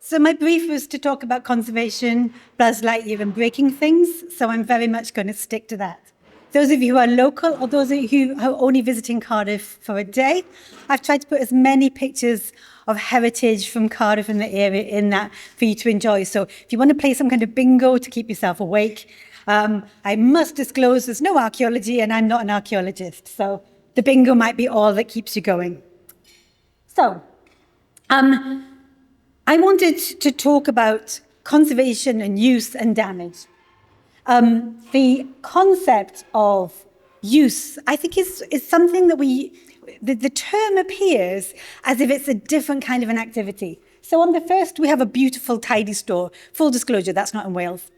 So my brief was to talk about conservation, Buzz Lightyear and breaking things, so I'm very much going to stick to that. Those of you who are local or those of you who are only visiting Cardiff for a day, I've tried to put as many pictures of heritage from Cardiff and the area in that for you to enjoy. So if you want to play some kind of bingo to keep yourself awake, I must disclose there's no archaeology and I'm not an archaeologist, so the bingo might be all that keeps you going. So, I wanted to talk about conservation and use and damage. The concept of use, I think, is something that the term appears as if it's a different kind of an activity. So on the first, we have a beautiful, tidy store. Full disclosure, that's not in Wales.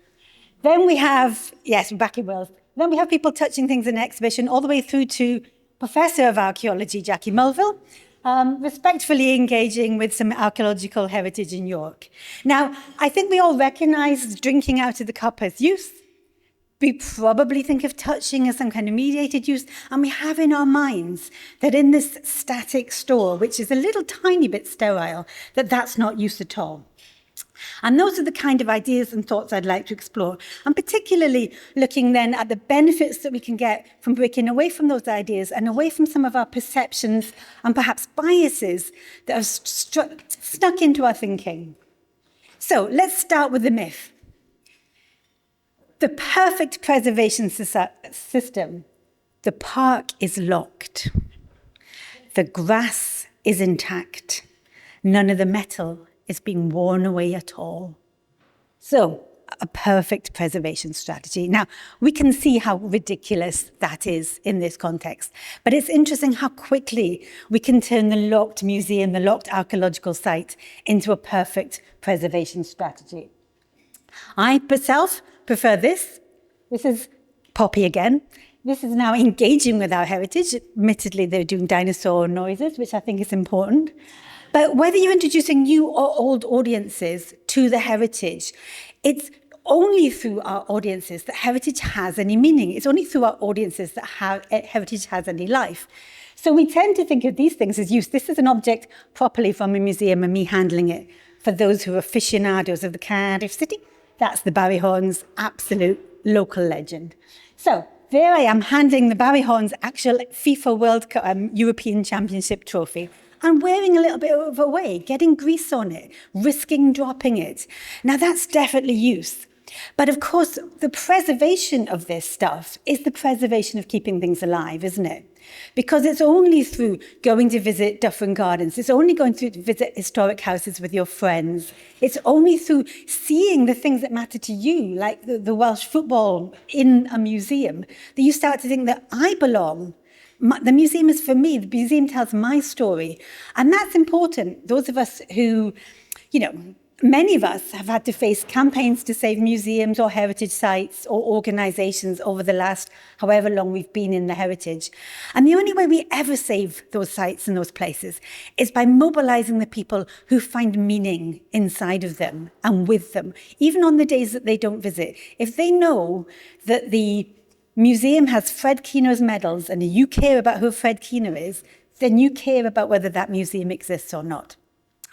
Then we have, yes, we're back in Wales. Then we have people touching things in an exhibition, all the way through to Professor of Archaeology, Jackie Mulville, respectfully engaging with some archaeological heritage in York. Now, I think we all recognize drinking out of the cup as use. We probably think of touching as some kind of mediated use, and we have in our minds that in this static store, which is a little tiny bit sterile, that's not use at all. And those are the kind of ideas and thoughts I'd like to explore, and particularly looking then at the benefits that we can get from breaking away from those ideas and away from some of our perceptions and perhaps biases that have snuck into our thinking. So let's start with the myth. The perfect preservation system. The park is locked. The grass is intact. None of the metal is being worn away at all. So, a perfect preservation strategy. Now, we can see how ridiculous that is in this context, but it's interesting how quickly we can turn the locked museum, the locked archaeological site, into a perfect preservation strategy. I myself prefer this. This is Poppy again. This is now engaging with our heritage. Admittedly, they're doing dinosaur noises, which I think is important. But whether you're introducing new or old audiences to the heritage, it's only through our audiences that heritage has any meaning. It's only through our audiences that heritage has any life. So we tend to think of these things as use. This is an object properly from a museum and me handling it. For those who are aficionados of the Cardiff city, that's the Barry Horn's absolute local legend. So there I am handling the Barry Horn's actual FIFA World Cup European Championship trophy. And wearing a little bit of away, getting grease on it, risking dropping it. Now that's definitely use. But of course, the preservation of this stuff is the preservation of keeping things alive, isn't it? Because it's only through going to visit Dufferin Gardens, it's only going to visit historic houses with your friends, it's only through seeing the things that matter to you, like the Welsh football in a museum, that you start to think that I belong. The museum is for me. The museum tells my story. And that's important. Those of us who, many of us have had to face campaigns to save museums or heritage sites or organizations over the last however long we've been in the heritage. And the only way we ever save those sites and those places is by mobilizing the people who find meaning inside of them and with them, even on the days that they don't visit. If they know that the museum has Fred Keno's medals and you care about who Fred Keno is, then you care about whether that museum exists or not.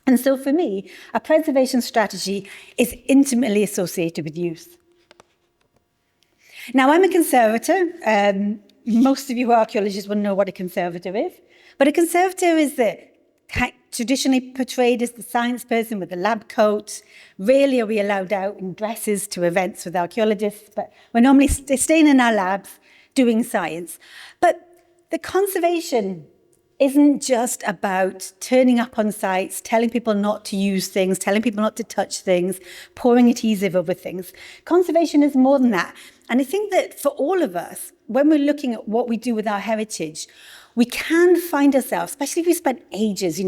And so for me, a preservation strategy is intimately associated with use. Now, I'm a conservator. Most of you who are archaeologists will know what a conservator is. But a conservator is traditionally portrayed as the science person with the lab coat. Rarely are we allowed out in dresses to events with archaeologists, but we're normally staying in our labs doing science. But the conservation isn't just about turning up on sites, telling people not to use things, telling people not to touch things, pouring adhesive over things. Conservation is more than that. And I think that for all of us, when we're looking at what we do with our heritage, we can find ourselves, especially if we spent ages,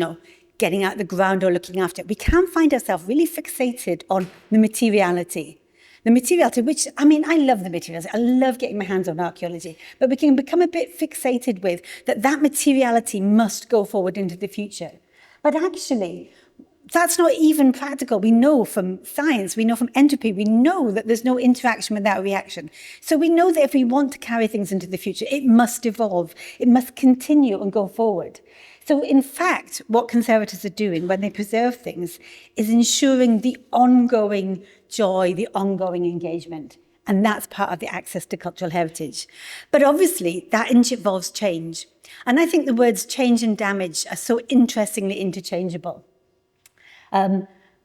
getting out of the ground or looking after it, we can find ourselves really fixated on the materiality. The materiality, which, I love the materiality. I love getting my hands on archaeology. But we can become a bit fixated with that materiality must go forward into the future. But actually, that's not even practical. We know from science, we know from entropy, we know that there's no interaction without reaction. So we know that if we want to carry things into the future, it must evolve. It must continue and go forward. So in fact, what conservators are doing when they preserve things is ensuring the ongoing joy, the ongoing engagement. And that's part of the access to cultural heritage. But obviously, that involves change. And I think the words change and damage are so interestingly interchangeable.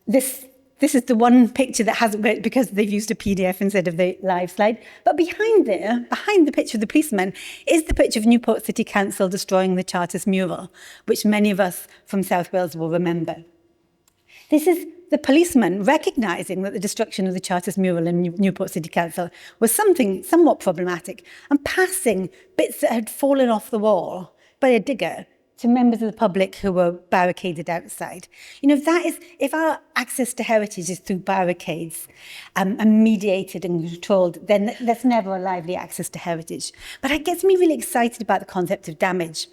This is the one picture that hasn't worked because they've used a PDF instead of the live slide. But behind the picture of the policeman, is the picture of Newport City Council destroying the Chartist mural, which many of us from South Wales will remember. This is the policeman recognising that the destruction of the Chartist mural in Newport City Council was something somewhat problematic and passing bits that had fallen off the wall by a digger to members of the public who were barricaded outside. You know, that is, if our access to heritage is through barricades and mediated and controlled, then that's never a lively access to heritage. But it gets me really excited about the concept of damage.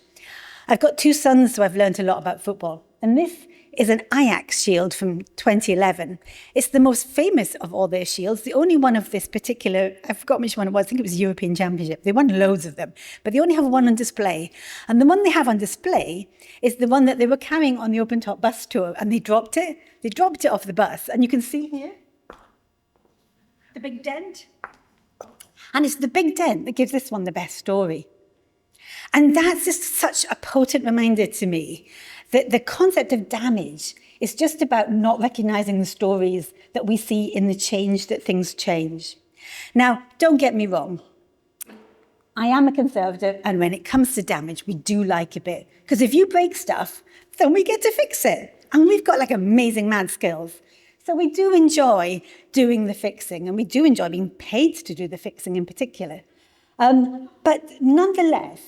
I've got two sons, so I've learned a lot about football. And this is an Ajax shield from 2011. It's the most famous of all their shields, the only one of this particular, I forgot which one it was, I think it was European Championship. They won loads of them, but they only have one on display. And the one they have on display is the one that they were carrying on the open-top bus tour, and they dropped it. They dropped it off the bus, and you can see here the big dent. And it's the big dent that gives this one the best story. And that's just such a potent reminder to me that the concept of damage is just about not recognizing the stories that we see in the change that things change. Now, don't get me wrong. I am a conservative, and when it comes to damage, we do like a bit. Because if you break stuff, then we get to fix it. And we've got like amazing mad skills. So we do enjoy doing the fixing, and we do enjoy being paid to do the fixing in particular. But nonetheless,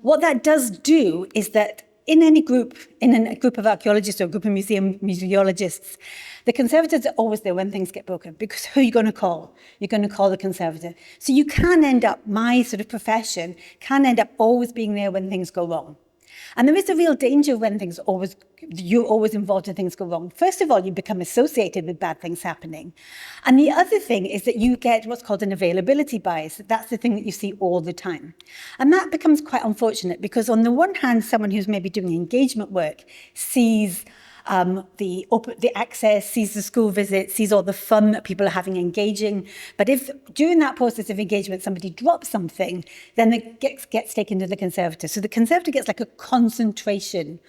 what that does do is that in a group of archaeologists or a group of museologists, the conservators are always there when things get broken, because who are you going to call? You're going to call the conservator. So you can end up, my sort of profession, can end up always being there when things go wrong. And there is a real danger when you're always involved when things go wrong. First of all, you become associated with bad things happening. And the other thing is that you get what's called an availability bias. That's the thing that you see all the time. And that becomes quite unfortunate because on the one hand, someone who's maybe doing engagement work sees the access, sees the school visit, sees all the fun that people are having engaging. But if during that process of engagement somebody drops something, then it gets taken to the conservator. So the conservator gets like a concentration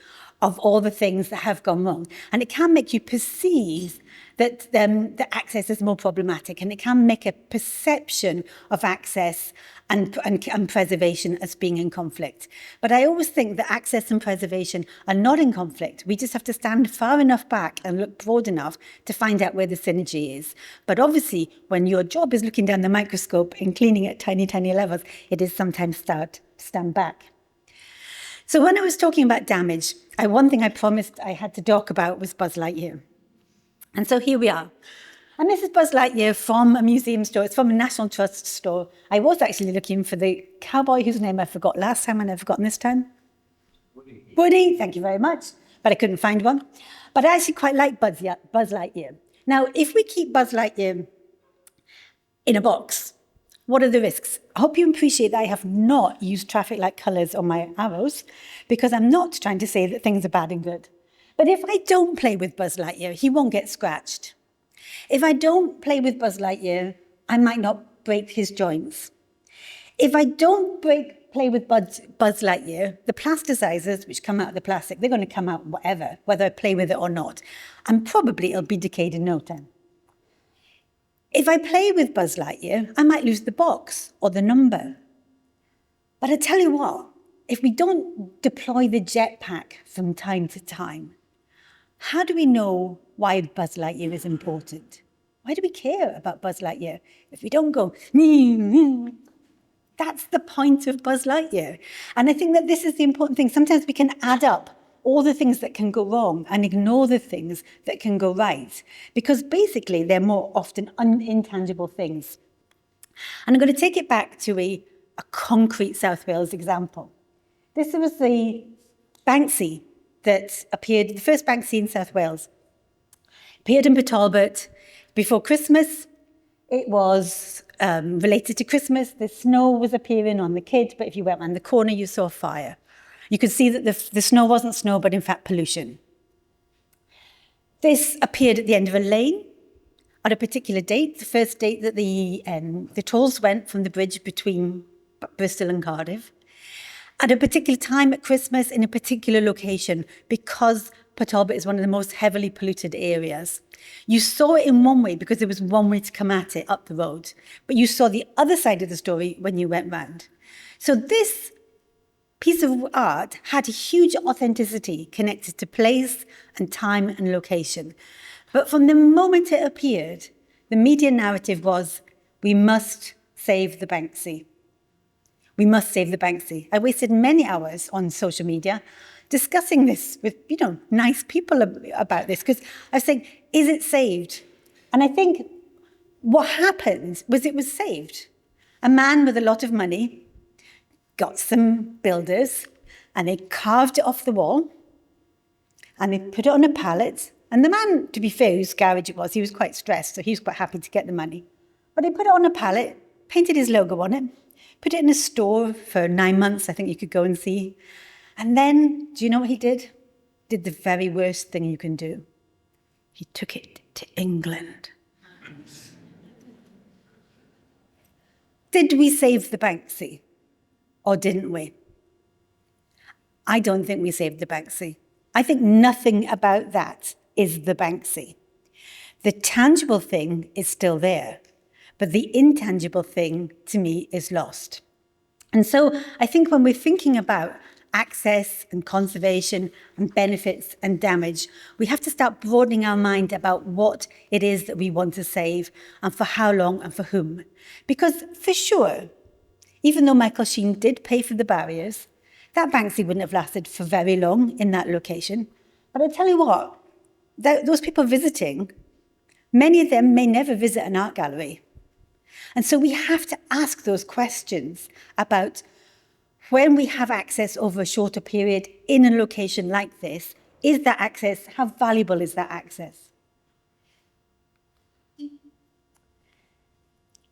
of all the things that have gone wrong. And it can make you perceive that the access is more problematic, and it can make a perception of access and preservation as being in conflict. But I always think that access and preservation are not in conflict. We just have to stand far enough back and look broad enough to find out where the synergy is. But obviously, when your job is looking down the microscope and cleaning at tiny, tiny levels, it is sometimes stand back. So when I was talking about damage, one thing I promised I had to talk about was Buzz Lightyear. And so here we are. And this is Buzz Lightyear from a museum store. It's from a National Trust store. I was actually looking for the cowboy whose name I forgot last time and I've forgotten this time. Woody, thank you very much. But I couldn't find one. But I actually quite like Buzz Lightyear. Now, if we keep Buzz Lightyear in a box, what are the risks? I hope you appreciate that I have not used traffic light colours on my arrows, because I'm not trying to say that things are bad and good. But if I don't play with Buzz Lightyear, he won't get scratched. If I don't play with Buzz Lightyear, I might not break his joints. If I don't play with Buzz Lightyear, the plasticizers which come out of the plastic, they're going to come out whatever, whether I play with it or not. And probably it'll be decayed in no time. If I play with Buzz Lightyear, I might lose the box or the number. But I tell you what, if we don't deploy the jetpack from time to time, how do we know why Buzz Lightyear is important? Why do we care about Buzz Lightyear? If we don't go, that's the point of Buzz Lightyear. And I think that this is the important thing. Sometimes we can add up all the things that can go wrong and ignore the things that can go right, because basically they're more often intangible things. And I'm going to take it back to a concrete South Wales example. This was the Banksy. that appeared, the first Banksy in South Wales, appeared in Port Talbot before Christmas. It was related to Christmas. The snow was appearing on the kid, but if you went around the corner, you saw fire. You could see that the snow wasn't snow, but in fact pollution. This appeared at the end of a lane on a particular date, the first date that the tolls went from the bridge between Bristol and Cardiff, at a particular time at Christmas in a particular location, because Port Talbot is one of the most heavily polluted areas. You saw it in one way because there was one way to come at it up the road, but you saw the other side of the story when you went round. So this piece of art had a huge authenticity connected to place and time and location. But from the moment it appeared, the media narrative was, we must save the Banksy. We must save the Banksy. I wasted many hours on social media discussing this with, nice people about this, because I was saying, is it saved? And I think what happened was it was saved. A man with a lot of money got some builders and they carved it off the wall and they put it on a pallet. And the man, to be fair, whose garage it was, he was quite stressed, so he was quite happy to get the money. But he put it on a pallet, painted his logo on it, put it in a store for 9 months, I think you could go and see. And then, do you know what he did? Did the very worst thing you can do. He took it to England. Did we save the Banksy? Or didn't we? I don't think we saved the Banksy. I think nothing about that is the Banksy. The tangible thing is still there, but the intangible thing, to me, is lost. And so I think when we're thinking about access and conservation and benefits and damage, we have to start broadening our mind about what it is that we want to save and for how long and for whom. Because for sure, even though Michael Sheen did pay for the barriers, that Banksy wouldn't have lasted for very long in that location. But I tell you what, those people visiting, many of them may never visit an art gallery. And so we have to ask those questions about when we have access over a shorter period in a location like this, is that access, how valuable is that access?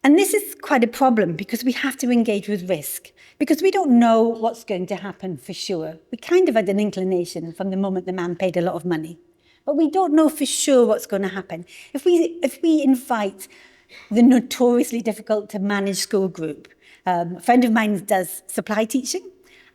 And this is quite a problem because we have to engage with risk, because we don't know what's going to happen for sure. We kind of had an inclination from the moment the man paid a lot of money, but we don't know for sure what's going to happen. If we invite the notoriously difficult to manage school group, a friend of mine does supply teaching,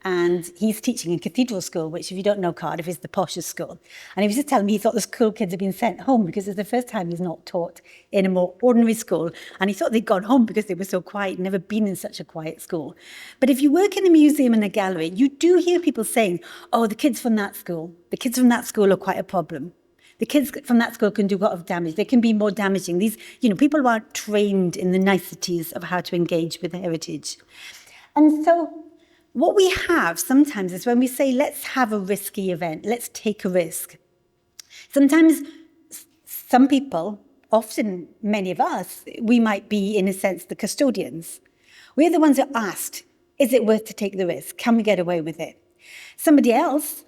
and he's teaching in Cathedral School, which, if you don't know Cardiff, is the poshest school. And he was just telling me he thought the school kids had been sent home because it's the first time he's not taught in a more ordinary school. And he thought they'd gone home because they were so quiet, never been in such a quiet school. But if you work in a museum and a gallery, you do hear people saying, oh, the kids from that school are quite a problem. The kids from that school can do a lot of damage. They can be more damaging. These, people who aren't trained in the niceties of how to engage with heritage. And so what we have sometimes is when we say, let's have a risky event, let's take a risk. Sometimes some people, often many of us, we might be, in a sense, the custodians. We're the ones who asked, is it worth to take the risk? Can we get away with it? Somebody else,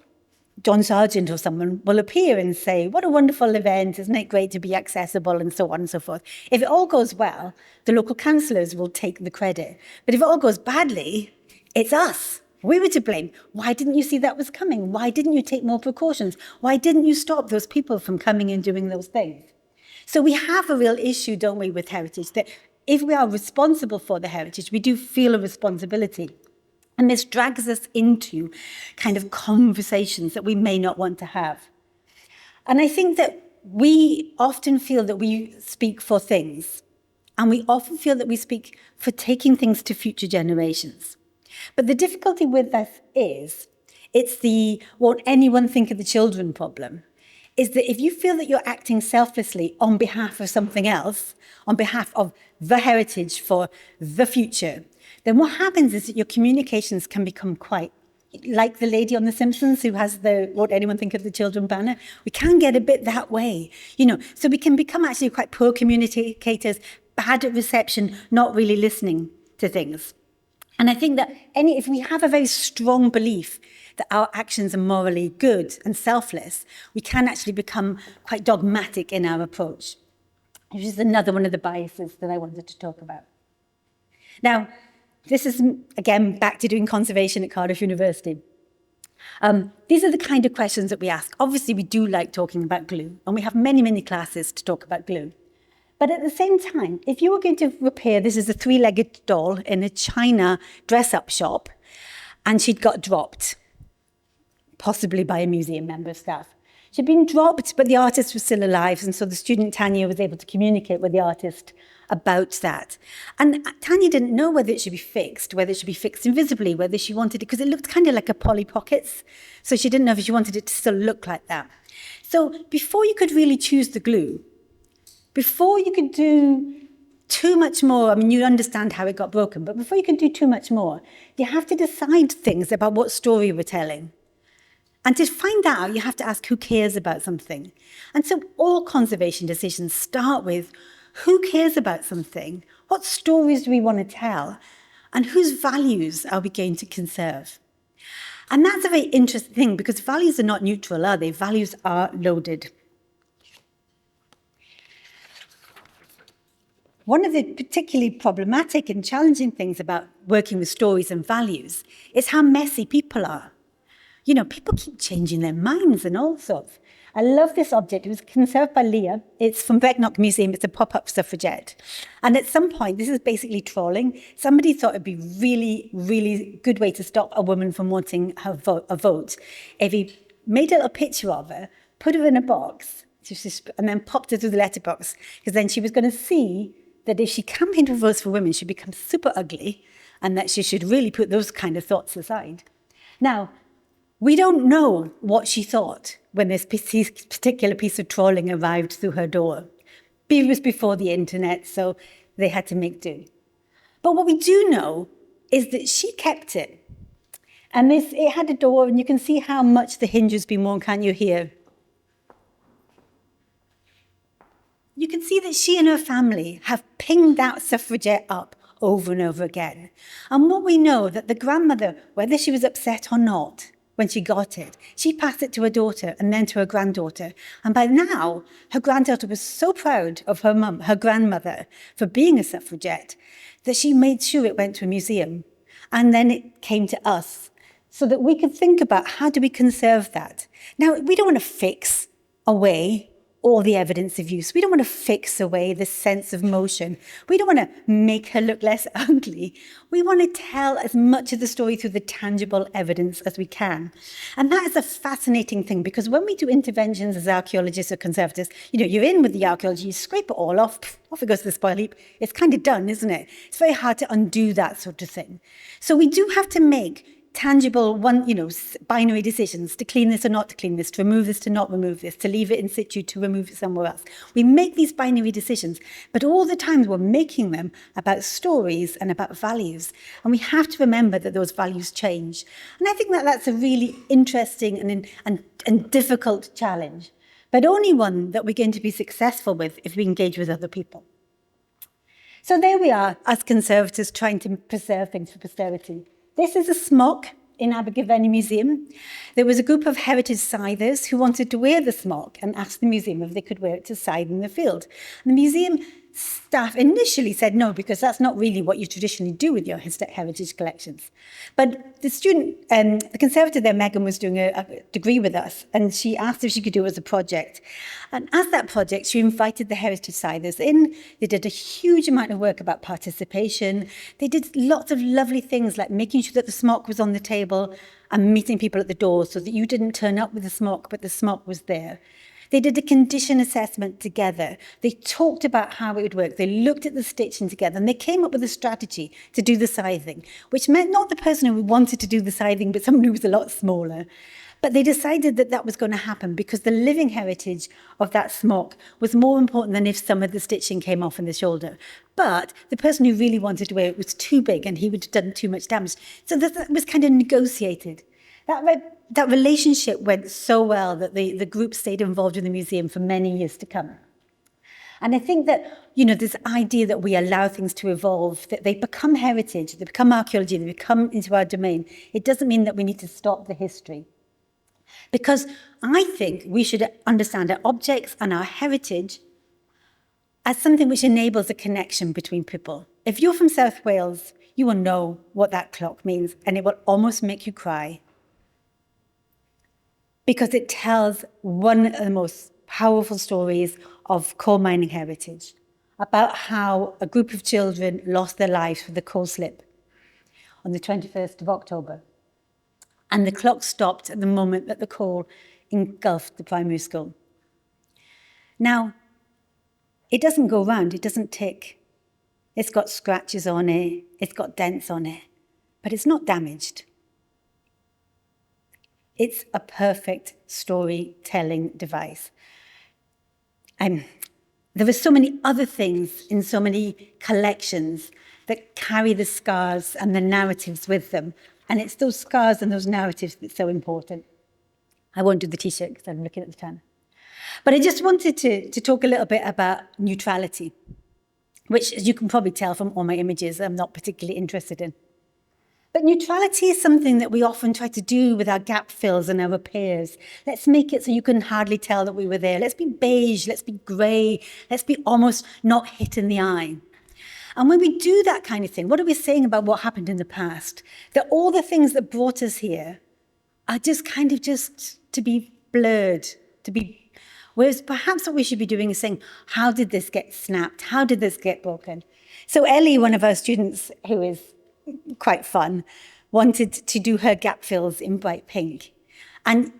John Sargent or someone, will appear and say, what a wonderful event, isn't it great to be accessible, and so on and so forth. If it all goes well, the local councillors will take the credit. But if it all goes badly, it's us. We were to blame. Why didn't you see that was coming? Why didn't you take more precautions? Why didn't you stop those people from coming and doing those things? So we have a real issue, don't we, with heritage, that if we are responsible for the heritage, we do feel a responsibility. And this drags us into kind of conversations that we may not want to have. And I think that we often feel that we speak for things, and we often feel that we speak for taking things to future generations. But the difficulty with this is, it's the won't anyone think of the children problem, is that if you feel that you're acting selflessly on behalf of something else, on behalf of the heritage for the future, then what happens is that your communications can become quite like the lady on The Simpsons who has the won't anyone think of the children banner. We can get a bit that way, so we can become actually quite poor communicators, bad at reception, not really listening to things. And I think that if we have a very strong belief that our actions are morally good and selfless, we can actually become quite dogmatic in our approach, which is another one of the biases that I wanted to talk about. Now, this is, again, back to doing conservation at Cardiff University. These are the kind of questions that we ask. Obviously, we do like talking about glue, and we have many, many classes to talk about glue. But at the same time, if you were going to repair, this is a 3-legged doll in a China dress-up shop, and she'd got dropped, possibly by a museum member of staff. She'd been dropped, but the artist was still alive, and so the student Tanya was able to communicate with the artist about that. And Tanya didn't know whether it should be fixed, whether it should be fixed invisibly, whether she wanted it, because it looked kind of like a Polly Pockets, so she didn't know if she wanted it to still look like that. So before you could really choose the glue, before you could do too much more, I mean, you understand how it got broken, but before you can do too much more, you have to decide things about what story we're telling. And to find that out, you have to ask who cares about something. And so all conservation decisions start with who cares about something, what stories do we want to tell, and whose values are we going to conserve? And that's a very interesting thing, because values are not neutral, are they? Values are loaded. One of the particularly problematic and challenging things about working with stories and values is how messy people are. You know, people keep changing their minds and all sorts. I love this object. It was conserved by Leah. It's from Brecknock Museum. It's a pop-up suffragette. And at some point, this is basically trolling. Somebody thought it'd be really, really good way to stop a woman from wanting a vote if he made a little picture of her, put her in a box, and then popped her through the letterbox, because then she was going to see that if she campaigned for votes for women, she'd become super ugly, and that she should really put those kind of thoughts aside. Now, we don't know what she thought when this particular piece of trolling arrived through her door. It was before the internet, so they had to make do. But what we do know is that she kept it. And it had a door, and you can see how much the hinge has been worn, can't you, here? You can see that she and her family have pinged that suffragette up over and over again. And what we know, that the grandmother, whether she was upset or not, when she got it, she passed it to her daughter and then to her granddaughter. And by now, her granddaughter was so proud of her mum, her grandmother, for being a suffragette, that she made sure it went to a museum. And then it came to us, so that we could think about how do we conserve that. Now, we don't want to fix away all the evidence of use. We don't want to fix away the sense of motion. We don't want to make her look less ugly. We want to tell as much of the story through the tangible evidence as we can. And that is a fascinating thing, because when we do interventions as archaeologists or conservators, you're in with the archaeology, you scrape it all off it goes to the spoil heap. It's kind of done, isn't it? It's very hard to undo that sort of thing. So we do have to make tangible binary decisions to clean this or not to clean this, to remove this, to not remove this, to leave it in situ, to remove it somewhere else. We make these binary decisions, but all the time we're making them about stories and about values. And we have to remember that those values change. And I think that that's a really interesting and difficult challenge, but only one that we're going to be successful with if we engage with other people. So there we are, us conservators trying to preserve things for posterity. This is a smock in Abergavenny Museum. There was a group of heritage scythers who wanted to wear the smock and asked the museum if they could wear it to scythe in the field. And the museum staff initially said no, because that's not really what you traditionally do with your heritage collections. But the conservator there, Megan, was doing a degree with us, and she asked if she could do it as a project. And as that project, she invited the heritage scythers in. They did a huge amount of work about participation. They did lots of lovely things, like making sure that the smock was on the table and meeting people at the door, so that you didn't turn up with the smock, but the smock was there. They did a condition assessment together. They talked about how it would work. They looked at the stitching together, and they came up with a strategy to do the scything, which meant not the person who wanted to do the scything, but someone who was a lot smaller. But they decided that that was going to happen because the living heritage of that smock was more important than if some of the stitching came off in the shoulder. But the person who really wanted to wear it was too big, and he would have done too much damage. So that was kind of negotiated. That relationship went so well that the group stayed involved in the museum for many years to come. And I think that, this idea that we allow things to evolve, that they become heritage, they become archaeology, they become into our domain, it doesn't mean that we need to stop the history. Because I think we should understand our objects and our heritage as something which enables a connection between people. If you're from South Wales, you will know what that clock means, and it will almost make you cry. Because it tells one of the most powerful stories of coal mining heritage, about how a group of children lost their lives with a coal slip on the 21st of October. And the clock stopped at the moment that the coal engulfed the primary school. Now, it doesn't go round, it doesn't tick. It's got scratches on it, it's got dents on it, but it's not damaged. It's a perfect storytelling device. There are so many other things in so many collections that carry the scars and the narratives with them. And it's those scars and those narratives that's so important. I won't do the T-shirt because I'm looking at the time. But I just wanted to talk a little bit about neutrality, which, as you can probably tell from all my images, I'm not particularly interested in. But neutrality is something that we often try to do with our gap fills and our repairs. Let's make it so you can hardly tell that we were there. Let's be beige, let's be grey, let's be almost not hit in the eye. And when we do that kind of thing, what are we saying about what happened in the past? That all the things that brought us here are just to be blurred, whereas perhaps what we should be doing is saying, how did this get snapped? How did this get broken? So Ellie, one of our students, who is quite fun, wanted to do her gap fills in bright pink. And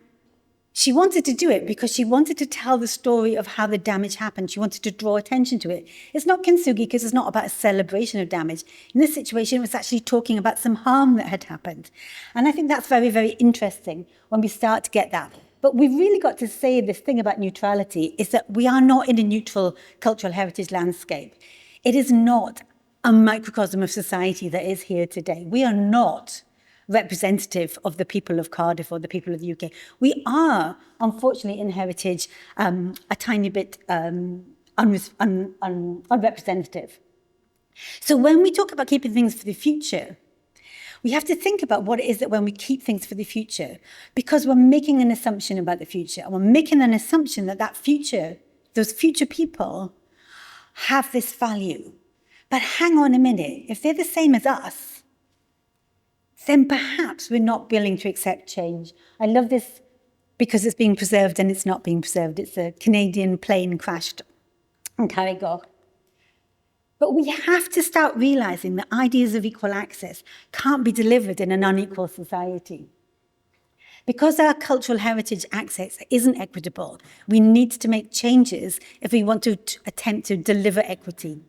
she wanted to do it because she wanted to tell the story of how the damage happened. She wanted to draw attention to it. It's not kintsugi because it's not about a celebration of damage. In this situation, it was actually talking about some harm that had happened. And I think that's very, very interesting when we start to get that. But we've really got to say this thing about neutrality is that we are not in a neutral cultural heritage landscape. It is not a microcosm of society that is here today. We are not representative of the people of Cardiff or the people of the UK. We are, unfortunately, in heritage, a tiny bit unrepresentative. So when we talk about keeping things for the future, we have to think about what it is that when we keep things for the future, because we're making an assumption about the future, and we're making an assumption that that future, those future people, have this value. But hang on a minute, if they're the same as us, then perhaps we're not willing to accept change. I love this because it's being preserved and it's not being preserved. It's a Canadian plane crashed in Cardiff. But we have to start realizing that ideas of equal access can't be delivered in an unequal society. Because our cultural heritage access isn't equitable, we need to make changes if we want to attempt to deliver equity.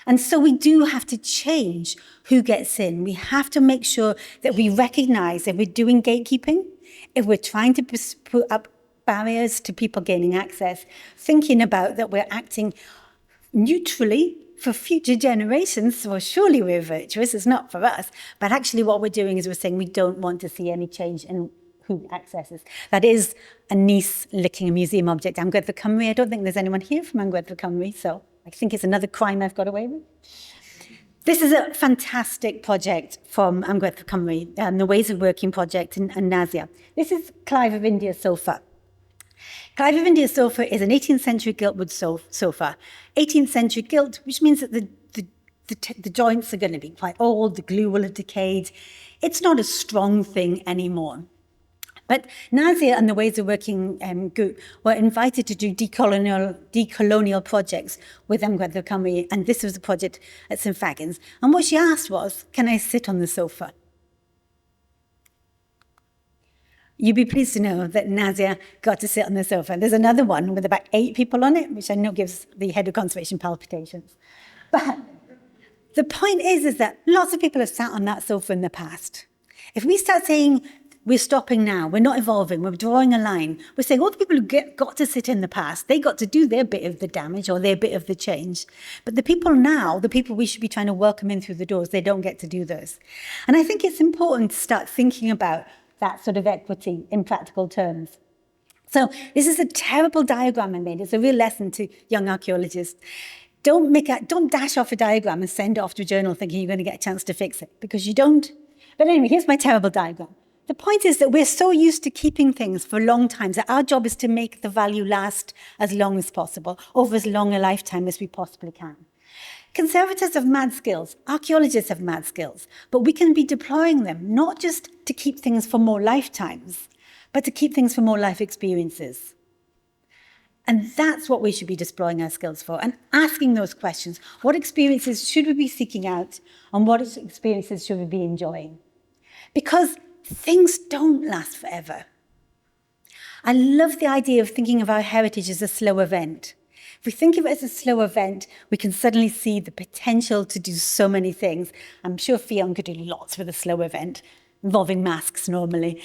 And so we do have to change who gets in. We have to make sure that we recognize if we're doing gatekeeping, if we're trying to put up barriers to people gaining access, thinking about that we're acting neutrally for future generations. Well, surely we're virtuous, it's not for us. But actually what we're doing is we're saying we don't want to see any change in who accesses. That is a niece licking a museum object. Amgueddfa Cymru. I don't think there's anyone here from Amgueddfa Cymru, so I think it's another crime I've got away with. This is a fantastic project from Amgueddfa Cymru, the Ways of Working project and Nazia. This is Clive of India sofa. Clive of India sofa is an 18th century giltwood sofa. 18th century gilt, which means that the joints are going to be quite old, the glue will have decayed. It's not a strong thing anymore. But Nazia and the Ways of Working group were invited to do decolonial projects with Amgueddfa Cymru, and this was a project at St Fagans. And what she asked was, can I sit on the sofa? You'd be pleased to know that Nazia got to sit on the sofa. There's another one with about 8 people on it, which I know gives the head of conservation palpitations. But the point is that lots of people have sat on that sofa in the past. If we start saying, we're stopping now, we're not evolving, we're drawing a line, we're saying all the people who got to sit in the past, they got to do their bit of the damage or their bit of the change. But the people now, the people we should be trying to welcome in through the doors, they don't get to do those. And I think it's important to start thinking about that sort of equity in practical terms. So this is a terrible diagram I made. It's a real lesson to young archaeologists. Don't dash off a diagram and send it off to a journal thinking you're going to get a chance to fix it, because you don't. But anyway, here's my terrible diagram. The point is that we're so used to keeping things for long times that our job is to make the value last as long as possible, over as long a lifetime as we possibly can. Conservators have mad skills, archaeologists have mad skills, but we can be deploying them not just to keep things for more lifetimes, but to keep things for more life experiences. And that's what we should be deploying our skills for, and asking those questions. What experiences should we be seeking out, and what experiences should we be enjoying? Because things don't last forever. I love the idea of thinking of our heritage as a slow event. If we think of it as a slow event, we can suddenly see the potential to do so many things. I'm sure Fionn could do lots with a slow event, involving masks normally.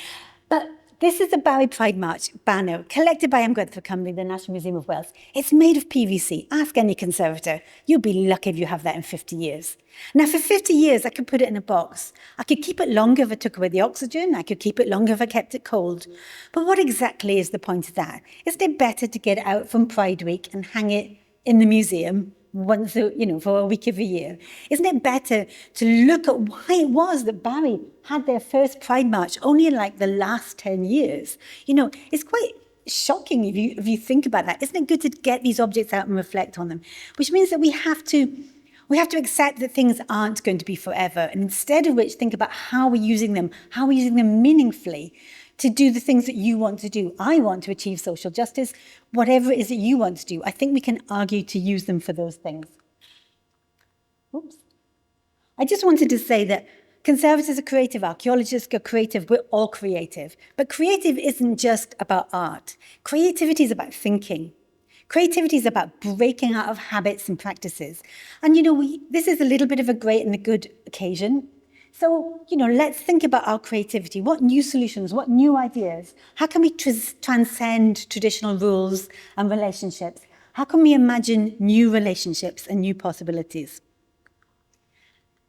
But this is the Barry Pride March banner, collected by Amgueddfa Cymru, the National Museum of Wales. It's made of PVC. Ask any conservator. You'll be lucky if you have that in 50 years. Now, for 50 years, I could put it in a box. I could keep it longer if I took away the oxygen. I could keep it longer if I kept it cold. But what exactly is the point of that? Isn't it better to get it out from Pride Week and hang it in the museum once, for a week of a year? Isn't it better to look at why it was that Barry had their first Pride March only in like the last 10 years? It's quite shocking if you think about that. Isn't it good to get these objects out and reflect on them? Which means that we have to accept that things aren't going to be forever, and instead of which think about how we're using them meaningfully to do the things that you want to do. I want to achieve social justice, whatever it is that you want to do. I think we can argue to use them for those things. Oops. I just wanted to say that conservators are creative, archaeologists are creative, we're all creative. But creative isn't just about art. Creativity is about thinking. Creativity is about breaking out of habits and practices. And this is a little bit of a great and a good occasion. So, let's think about our creativity. What new solutions, what new ideas? How can we transcend traditional rules and relationships? How can we imagine new relationships and new possibilities?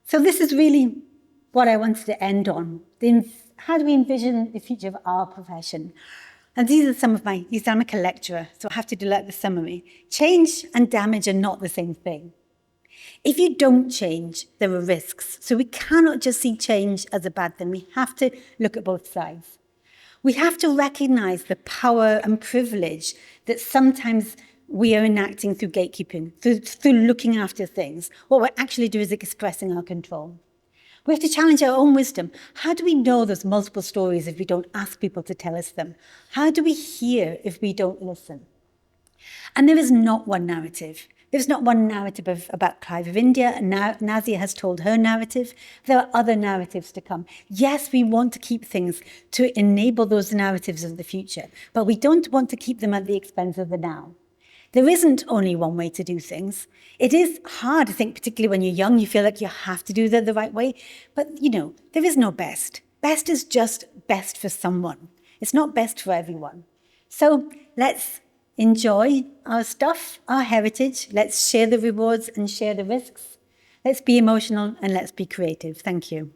So this is really what I wanted to end on. How do we envision the future of our profession? And I'm a lecturer, so I have to do like the summary. Change and damage are not the same thing. If you don't change, there are risks. So we cannot just see change as a bad thing. We have to look at both sides. We have to recognize the power and privilege that sometimes we are enacting through gatekeeping, through looking after things. What we're actually doing is expressing our control. We have to challenge our own wisdom. How do we know there's multiple stories if we don't ask people to tell us them? How do we hear if we don't listen? And there is not one narrative. There's not one narrative about Clive of India, and Nazia has told her narrative. There are other narratives to come. Yes, we want to keep things to enable those narratives of the future, but we don't want to keep them at the expense of the now. There isn't only one way to do things. It is hard, I think, particularly when you're young, you feel like you have to do them the right way, but there is no best. Best is just best for someone. It's not best for everyone. So let's enjoy our stuff, our heritage. Let's share the rewards and share the risks. Let's be emotional and let's be creative. Thank you.